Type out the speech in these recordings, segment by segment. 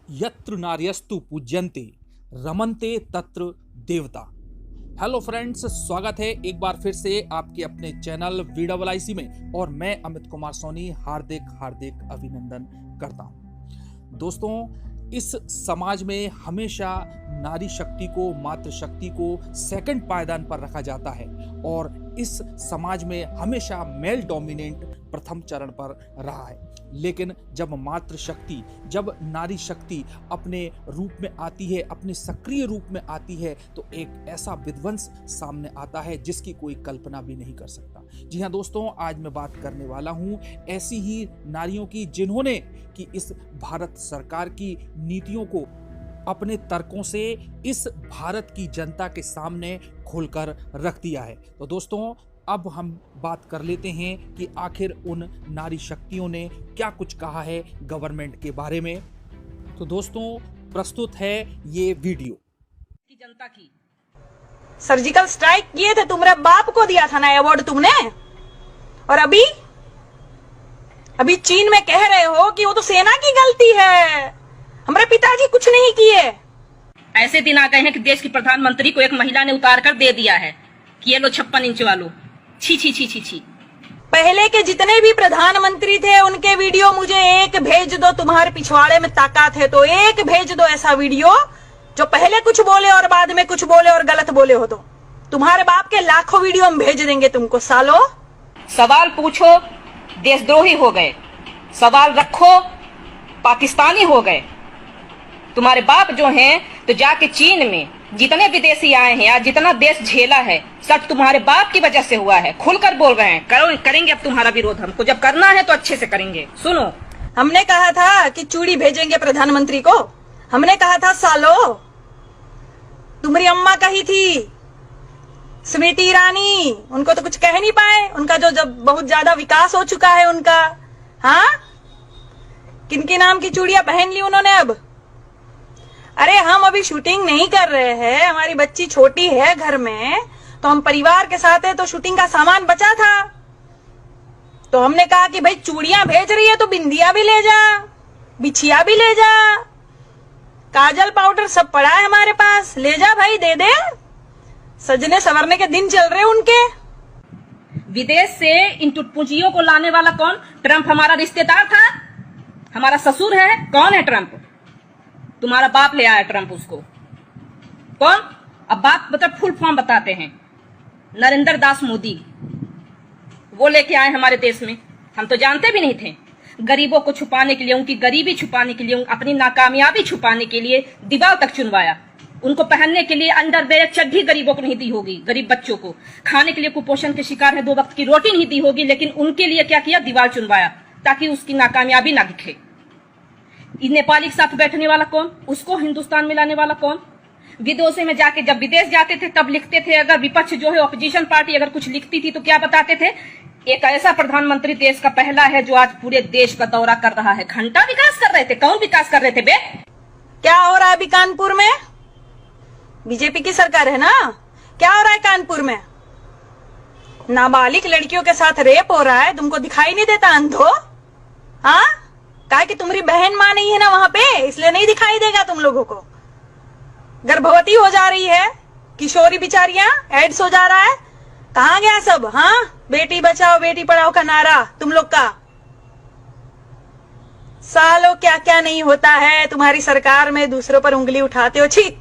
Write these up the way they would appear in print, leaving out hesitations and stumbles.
यत्र नार्यस्तु पूज्यन्ते रमन्ते तत्र देवता। हेलो फ्रेंड्स, स्वागत है एक बार फिर से आपके अपने चैनल VIC में और मैं अमित कुमार सोनी हार्दिक अभिनंदन करता हूं। दोस्तों, इस समाज में हमेशा नारी शक्ति को, मातृशक्ति को सेकंड पायदान पर रखा जाता है और इस समाज में हमेशा मेल डोमिनेंट प्रथम चरण पर रहा है। लेकिन जब मातृशक्ति, जब नारी शक्ति अपने रूप में आती है, अपने सक्रिय रूप में आती है, तो एक ऐसा विध्वंस सामने आता है जिसकी कोई कल्पना भी नहीं कर सकता। जी हाँ दोस्तों, आज मैं बात करने वाला हूँ ऐसी ही नारियों की जिन्होंने कि इस भारत सरकार की नीतियों को अपने तर्कों से इस भारत की जनता के सामने खोलकर रख दिया है। तो दोस्तों, अब हम बात कर लेते हैं कि आखिर उन नारी शक्तियों ने क्या कुछ कहा है गवर्नमेंट के बारे में। तो दोस्तों, प्रस्तुत है ये वीडियो। की जनता की सर्जिकल स्ट्राइक किए थे, तुम्हारे बाप को दिया था ना अवार्ड तुमने। और अभी चीन में कह रहे हो कि वो तो सेना की गलती है, हमारे पिताजी कुछ नहीं किए। ऐसे दिन आ गए हैं कि देश की प्रधानमंत्री को एक महिला ने उतार कर दे दिया है कि ये लो 56 इंच वालों। छी छी छी छी छी। पहले के जितने भी प्रधानमंत्री थे उनके वीडियो मुझे एक भेज दो। तुम्हारे पिछवाड़े में ताकत है तो एक भेज दो ऐसा वीडियो जो पहले कुछ बोले और बाद में कुछ बोले और गलत बोले हो। तो तुम्हारे बाप के लाखों वीडियो हम भेज देंगे तुमको सालो। सवाल पूछो, देशद्रोही हो गए। सवाल रखो, पाकिस्तानी हो गए। तुम्हारे बाप जो हैं तो जाके चीन में जितने विदेशी आए हैं, आज जितना देश झेला है, सब तुम्हारे बाप की वजह से हुआ है। खुलकर बोल रहे हैं, करेंगे अब तुम्हारा विरोध। हमको जब करना है तो अच्छे से करेंगे। सुनो, हमने कहा था कि चूड़ी भेजेंगे प्रधानमंत्री को। हमने कहा था सालो, तुम्हारी अम्मा कही थी स्मृति ईरानी, उनको तो कुछ कह नहीं पाए। उनका जो जब बहुत ज्यादा विकास हो चुका है उनका। हाँ, किनके नाम की चूड़ियां पहन ली उन्होंने अब। अरे हम अभी शूटिंग नहीं कर रहे हैं, हमारी बच्ची छोटी है घर में, तो हम परिवार के साथ है तो शूटिंग का सामान बचा था तो हमने कहा कि भाई चूड़ियां भेज रही है तो बिंदिया भी ले जा, बिछिया भी ले जा, काजल पाउडर सब पड़ा है हमारे पास, ले जा भाई, दे दे। सजने संवरने के दिन चल रहे उनके। विदेश से इन टुटपुंजियों को लाने वाला कौन? ट्रंप हमारा रिश्तेदार था, हमारा ससुर है। कौन है ट्रंप? तुम्हारा बाप ले आया ट्रंप उसको। कौन? अब बाप मतलब फुल फॉर्म बताते हैं। नरेंद्र दास मोदी, वो लेके आए हमारे देश में। हम तो जानते भी नहीं थे। गरीबों को छुपाने के लिए, उनकी गरीबी छुपाने के लिए, अपनी नाकामयाबी छुपाने के लिए दीवार तक चुनवाया। उनको पहनने के लिए अंडरवेयर, चड्ढी गरीबों को नहीं दी होगी, गरीब बच्चों को। खाने के लिए कुपोषण के शिकार है, 2 वक्त की रोटी नहीं दी होगी, लेकिन उनके लिए क्या किया? दीवार चुनवाया ताकि उसकी नाकामयाबी ना दिखे। नेपाली के साथ बैठने वाला कौन? उसको हिंदुस्तान में लाने वाला कौन? विदेशों में जाके, जब विदेश जाते थे तब लिखते थे, अगर विपक्ष जो है ऑपोजिशन पार्टी अगर कुछ लिखती थी तो क्या बताते थे? एक ऐसा प्रधानमंत्री देश का पहला है जो आज पूरे देश का दौरा कर रहा है। घंटा विकास कर रहे थे। कौन विकास कर रहे थे बे? क्या हो रहा है अभी कानपुर में? बीजेपी की सरकार है ना। क्या हो रहा है कानपुर में? नाबालिग लड़कियों के साथ रेप हो रहा है, तुमको दिखाई नहीं देता अंधो? हाँ, कहा कि तुम्हारी बहन मां नहीं है ना वहां पे, इसलिए नहीं दिखाई देगा तुम लोगों को। गर्भवती हो जा रही है किशोरी बिचारियां, एड्स हो जा रहा है। कहां गया सब? हाँ, बेटी बचाओ बेटी पढ़ाओ का नारा तुम लोग का। सालों क्या क्या नहीं होता है तुम्हारी सरकार में, दूसरों पर उंगली उठाते हो। छी।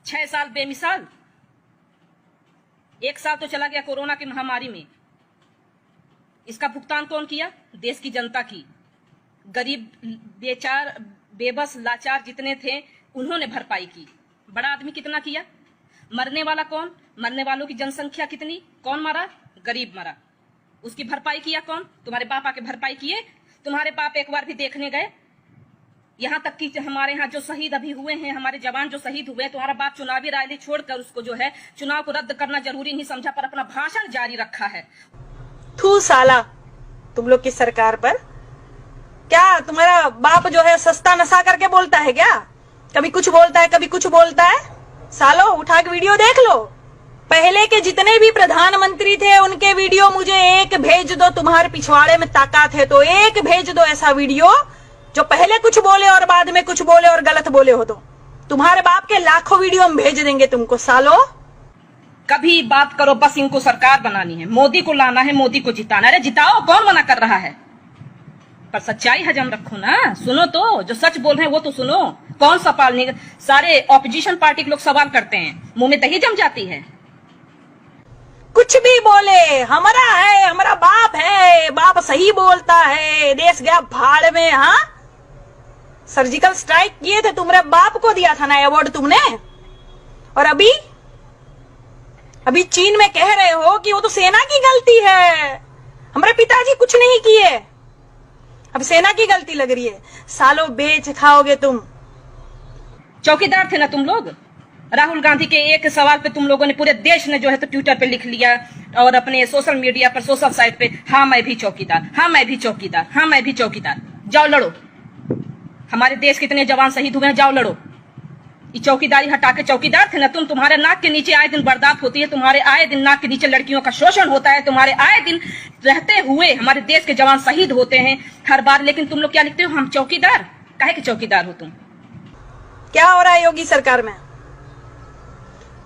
6 साल बेमिसाल, 1 साल तो चला गया कोरोना की महामारी में। इसका भुगतान कौन किया? देश की जनता की। गरीब, बेचार, बेबस, लाचार जितने थे उन्होंने भरपाई की। बड़ा आदमी कितना किया? मरने वाला कौन? मरने वालों की जनसंख्या कितनी? कौन मरा? गरीब मरा। उसकी भरपाई किया कौन? तुम्हारे बाप आके भरपाई किए? तुम्हारे बाप एक बार भी देखने गए? यहाँ तक कि हमारे यहाँ जो शहीद अभी हुए हैं, हमारे जवान जो शहीद हुए, तुम्हारा बाप चुनावी रैली छोड़कर उसको जो है चुनाव को रद्द करना जरूरी नहीं समझा, पर अपना भाषण जारी रखा है। थू साला तुम लोग की सरकार पर। क्या तुम्हारा बाप जो है सस्ता नशा करके बोलता है क्या? कभी कुछ बोलता है, कभी कुछ बोलता है। सालो, उठा के वीडियो देख लो। पहले के जितने भी प्रधानमंत्री थे उनके वीडियो मुझे एक भेज दो। तुम्हारे पिछवाड़े में ताकत है तो एक भेज दो ऐसा वीडियो जो पहले कुछ बोले और बाद में कुछ बोले और गलत बोले हो तो तुम्हारे बाप के लाखों वीडियो हम भेज देंगे तुमको सालो। कभी बात करो बस इनको सरकार बनानी है, मोदी को लाना है, मोदी को जिताना। अरे जिताओ, कौन मना कर रहा है, पर सच्चाई हजम रखो ना, सुनो तो, जो सच बोल रहे हैं वो तो सुनो। कौन सवाल नहीं, सारे ऑपोजिशन पार्टी के लोग सवाल करते हैं, मुंह में दही जम जाती है। कुछ भी बोले, हमारा है, हमारा बाप है, बाप सही बोलता है, देश गया भाड़ में। हाँ, सर्जिकल स्ट्राइक किए थे, तुम्हारे बाप को दिया था ना अवार्ड तुमने। और अभी चीन में कह रहे हो कि वो तो सेना की गलती है, हमारे पिताजी कुछ नहीं किए, अब सेना की गलती लग रही है। सालों बेच खाओगे तुम। चौकीदार थे ना तुम लोग। राहुल गांधी के एक सवाल पे तुम लोगों ने, पूरे देश ने जो है तो ट्विटर पे लिख लिया और अपने सोशल मीडिया पर, सोशल साइट पे, हाँ मैं भी चौकीदार, हाँ मैं भी चौकीदार, हाँ मैं भी चौकीदार। जाओ लड़ो, हमारे देश के इतने जवान शहीद हुए हैं, जाओ लड़ो। ये चौकीदारी हटा के, चौकीदार थे ना तुम, तुम्हारे नाक के नीचे आए दिन वारदात होती है, तुम्हारे आए दिन नाक के नीचे लड़कियों का शोषण होता है, तुम्हारे आए दिन रहते हुए हमारे देश के जवान शहीद होते हैं हर बार। लेकिन तुम लोग क्या लिखते हो, हम चौकीदार। काहे के चौकीदार हो तुम? क्या हो रहा है योगी सरकार में?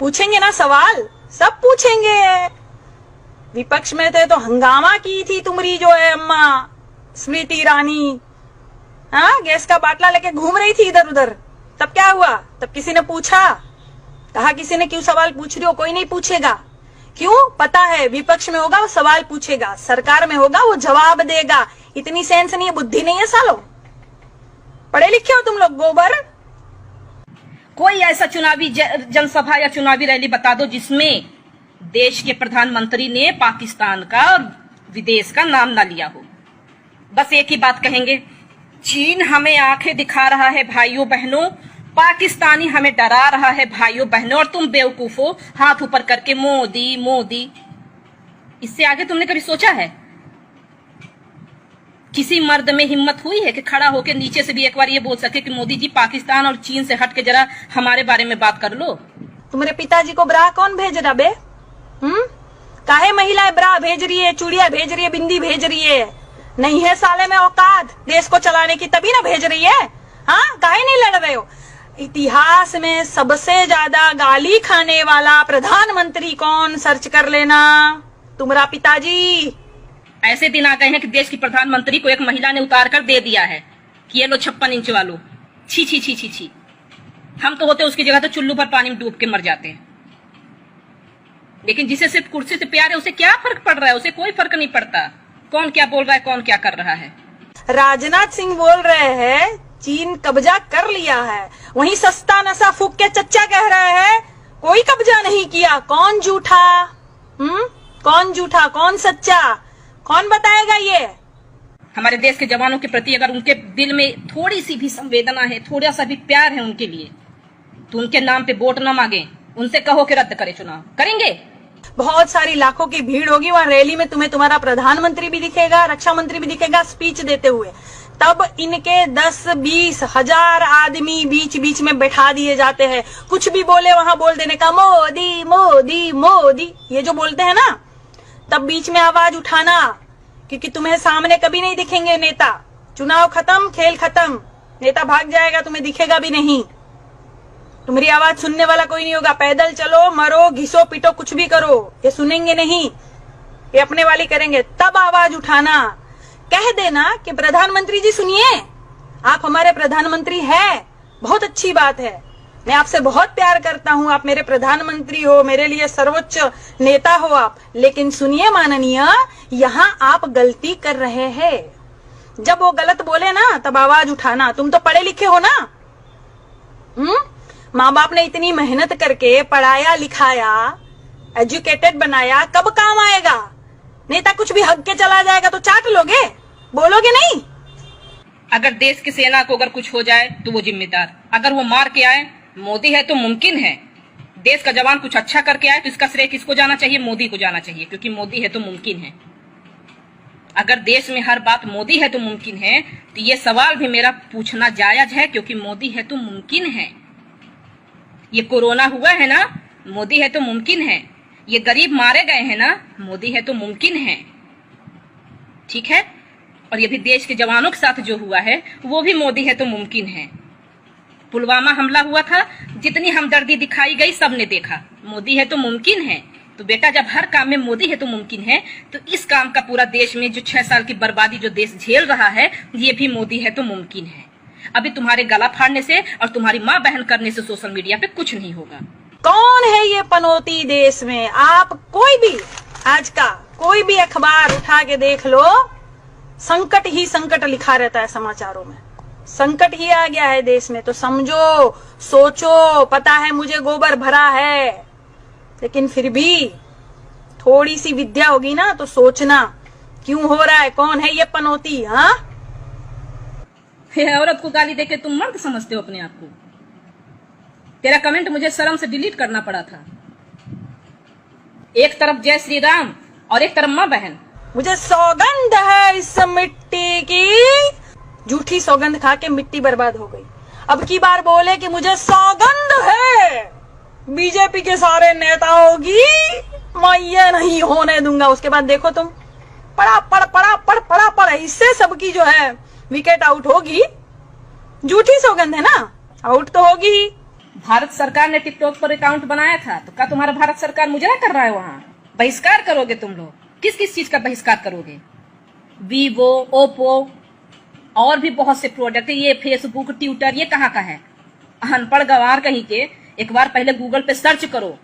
पूछेंगे ना सवाल, सब पूछेंगे। विपक्ष में थे तो हंगामा की थी तुम्हारी जो है अम्मा स्मृति ईरानी, हाँ, गैस का बाटला लेके घूम रही थी इधर उधर। तब क्या हुआ? तब किसी ने पूछा? कहा किसी ने क्यों सवाल पूछ रही हो? कोई नहीं पूछेगा। क्यों? पता है विपक्ष में होगा वो सवाल पूछेगा, सरकार में होगा वो जवाब देगा। इतनी सेंस नहीं है, बुद्धि नहीं है सालो। पढ़े लिखे हो तुम लोग गोबर। कोई ऐसा चुनावी जनसभा या चुनावी रैली बता दो जिसमें देश के प्रधानमंत्री ने पाकिस्तान का और विदेश का नाम ना लिया हो। बस एक ही बात कहेंगे, चीन हमें आंखें दिखा रहा है भाइयों बहनों, पाकिस्तानी हमें डरा रहा है भाइयों बहनों, और तुम बेवकूफ हो हाथ ऊपर करके मोदी मोदी। इससे आगे तुमने कभी सोचा है? किसी मर्द में हिम्मत हुई है कि खड़ा होकर नीचे से भी एक बार ये बोल सके कि मोदी जी पाकिस्तान और चीन से हट के जरा हमारे बारे में बात कर लो? तुम्हारे पिताजी को ब्रा कौन भेज रहा बे? काहे महिलाएं ब्रा भेज रही है, चूड़िया भेज रही है, बिंदी भेज रही है? नहीं है साले में औकात देश को चलाने की, तभी ना भेज रही है। हाँ, काहे नहीं लड़ रहे हो? इतिहास में सबसे ज्यादा गाली खाने वाला प्रधानमंत्री कौन, सर्च कर लेना, तुम्हारा पिताजी। ऐसे दिन आ गए हैं कि देश की प्रधानमंत्री को एक महिला ने उतार कर दे दिया है कि ये लो 56 इंच वालों। छी छी छी छी छी। हम तो होते उसकी जगह तो चुल्लू पर पानी में डूब के मर जाते हैं। लेकिन जिसे सिर्फ कुर्सी से प्यार है उसे क्या फर्क पड़ रहा है? उसे कोई फर्क नहीं पड़ता कौन क्या बोल रहा है, कौन क्या कर रहा है। राजनाथ सिंह बोल रहे हैं चीन कब्जा कर लिया है, वहीं सस्ता नशा फूक के चच्चा कह रहे हैं कोई कब्जा नहीं किया। कौन झूठा? कौन झूठा, कौन सच्चा, कौन बताएगा ये? हमारे देश के जवानों के प्रति अगर उनके दिल में थोड़ी सी भी संवेदना है, थोड़ा सा भी प्यार है उनके लिए, तो उनके नाम पे वोट न मांगे, उनसे कहो कि रद्द करे चुनाव। करेंगे? बहुत सारी लाखों की भीड़ होगी वहाँ रैली में, तुम्हें तुम्हारा प्रधानमंत्री भी दिखेगा, रक्षा मंत्री भी दिखेगा स्पीच देते हुए। तब इनके 10-20 हजार आदमी बीच बीच में बैठा दिए जाते हैं, कुछ भी बोले वहां बोल देने का मोदी मोदी मोदी, ये जो बोलते हैं ना, तब बीच में आवाज उठाना, क्योंकि तुम्हें सामने कभी नहीं दिखेंगे नेता। चुनाव खत्म, खेल खत्म, नेता भाग जाएगा, तुम्हें दिखेगा भी नहीं, तुम्हारी आवाज सुनने वाला कोई नहीं होगा। पैदल चलो, मरो, घिसो पिटो, कुछ भी करो, ये सुनेंगे नहीं, ये अपने वाली करेंगे। तब आवाज उठाना, कह देना कि प्रधानमंत्री जी सुनिए, आप हमारे प्रधानमंत्री हैं, बहुत अच्छी बात है, मैं आपसे बहुत प्यार करता हूं, आप मेरे प्रधानमंत्री हो, मेरे लिए सर्वोच्च नेता हो आप, लेकिन सुनिए माननीय, यहाँ आप गलती कर रहे हैं। जब वो गलत बोले ना तब आवाज उठाना। तुम तो पढ़े लिखे हो ना, माँ बाप ने इतनी मेहनत करके पढ़ाया लिखाया, एजुकेटेड बनाया, कब काम आएगा? नेता कुछ भी हक के चला जाएगा तो चाट लोगे, बोलोगे नहीं? अगर देश की सेना को अगर कुछ हो जाए तो वो जिम्मेदार, अगर वो मार के आए, मोदी है तो मुमकिन है। देश का जवान कुछ अच्छा करके आए तो इसका श्रेय किसको जाना चाहिए? मोदी को जाना चाहिए, क्योंकि मोदी है तो मुमकिन है। अगर देश में हर बात मोदी है तो मुमकिन है, तो ये सवाल भी मेरा पूछना जायज है, क्योंकि मोदी है तो मुमकिन है। ये कोरोना हुआ है ना, मोदी है तो मुमकिन है। ये गरीब मारे गए हैं ना, मोदी है तो मुमकिन है, ठीक है। और ये भी देश के जवानों के साथ जो हुआ है वो भी मोदी है तो मुमकिन है। पुलवामा हमला हुआ था, जितनी हमदर्दी दिखाई गई सबने देखा। मोदी है तो मुमकिन है। तो बेटा जब हर काम में मोदी है तो मुमकिन है, तो इस काम का पूरा देश में जो 6 साल की बर्बादी जो देश झेल रहा है, ये भी मोदी है तो मुमकिन है। अभी तुम्हारे गला फाड़ने से और तुम्हारी माँ बहन करने से सोशल मीडिया पे कुछ नहीं होगा। कौन है ये पनौती देश में? आप कोई भी आज का कोई भी अखबार उठा के देख लो, संकट ही संकट लिखा रहता है समाचारों में। संकट ही आ गया है देश में, तो समझो, सोचो। पता है मुझे गोबर भरा है, लेकिन फिर भी थोड़ी सी विद्या होगी ना तो सोचना क्यों हो रहा है, कौन है ये पनौती। हाँ, औरत को गाली देके तुम मर्द समझते हो अपने आप को। तेरा कमेंट मुझे शर्म से डिलीट करना पड़ा था। एक तरफ जय श्री राम और एक तरफ माँ बहन। मुझे सौगंध है इस मिट्टी की, झूठी सौगंध खा के मिट्टी बर्बाद हो गई। अब की बार बोले कि मुझे सौगंध है बीजेपी के सारे नेताओं की, मैं ये नहीं होने दूंगा। उसके बाद देखो तुम, पड़ा इससे सबकी जो है विकेट आउट होगी। झूठी सौगंध है ना, आउट तो होगी ही। भारत सरकार ने टिकटॉक पर अकाउंट बनाया था, तो क्या तुम्हारा भारत सरकार मुजरा कर रहा है? वहाँ बहिष्कार करोगे तुम लोग? किस किस चीज का बहिष्कार करोगे? वीवो, ओप्पो और भी बहुत से प्रोडक्ट, ये फेसबुक, ट्विटर, ये कहाँ का है? अनपढ़ गवार कहीं के, एक बार पहले गूगल पे सर्च करो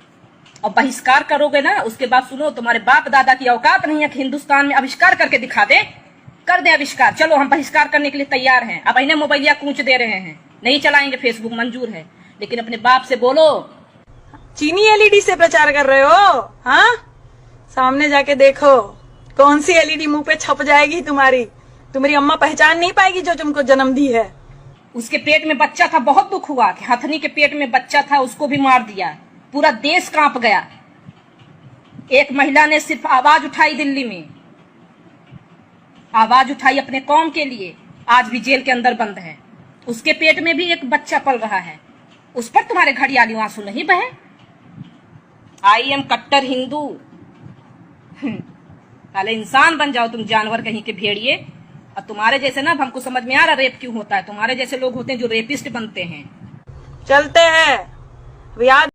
और बहिष्कार करोगे ना, उसके बाद सुनो, तुम्हारे बाप दादा की औकात नहीं है कि हिंदुस्तान में आविष्कार करके दिखा दे। कर दे आविष्कार, चलो हम बहिष्कार करने के लिए तैयार हैं। अब इन्हें मोबाइलिया कूच दे रहे हैं, नहीं चलाएंगे फेसबुक, मंजूर है, लेकिन अपने बाप से बोलो। चीनी एलईडी से प्रचार कर रहे हो? हाँ, सामने जाके देखो कौन सी एलईडी मुंह पे छप जाएगी तुम्हारी। तुम्हारी अम्मा पहचान नहीं पाएगी जो तुमको जन्म दी है। उसके पेट में बच्चा था, बहुत दुख हुआ कि हथनी के पेट में बच्चा था, उसको भी मार दिया। पूरा देश कांप गया। एक महिला ने सिर्फ आवाज उठाई, दिल्ली में आवाज उठाई अपने कौम के लिए, आज भी जेल के अंदर बंद है। उसके पेट में भी एक बच्चा पल रहा है, उस पर तुम्हारे घड़ियाली आंसू नहीं बहे? आई एम कट्टर हिंदू। पहले इंसान बन जाओ तुम, जानवर कहीं के भेड़िए। और तुम्हारे जैसे ना, हमको समझ में आ रहा रेप क्यों होता है। तुम्हारे जैसे लोग होते हैं जो रेपिस्ट बनते हैं। चलते हैं याद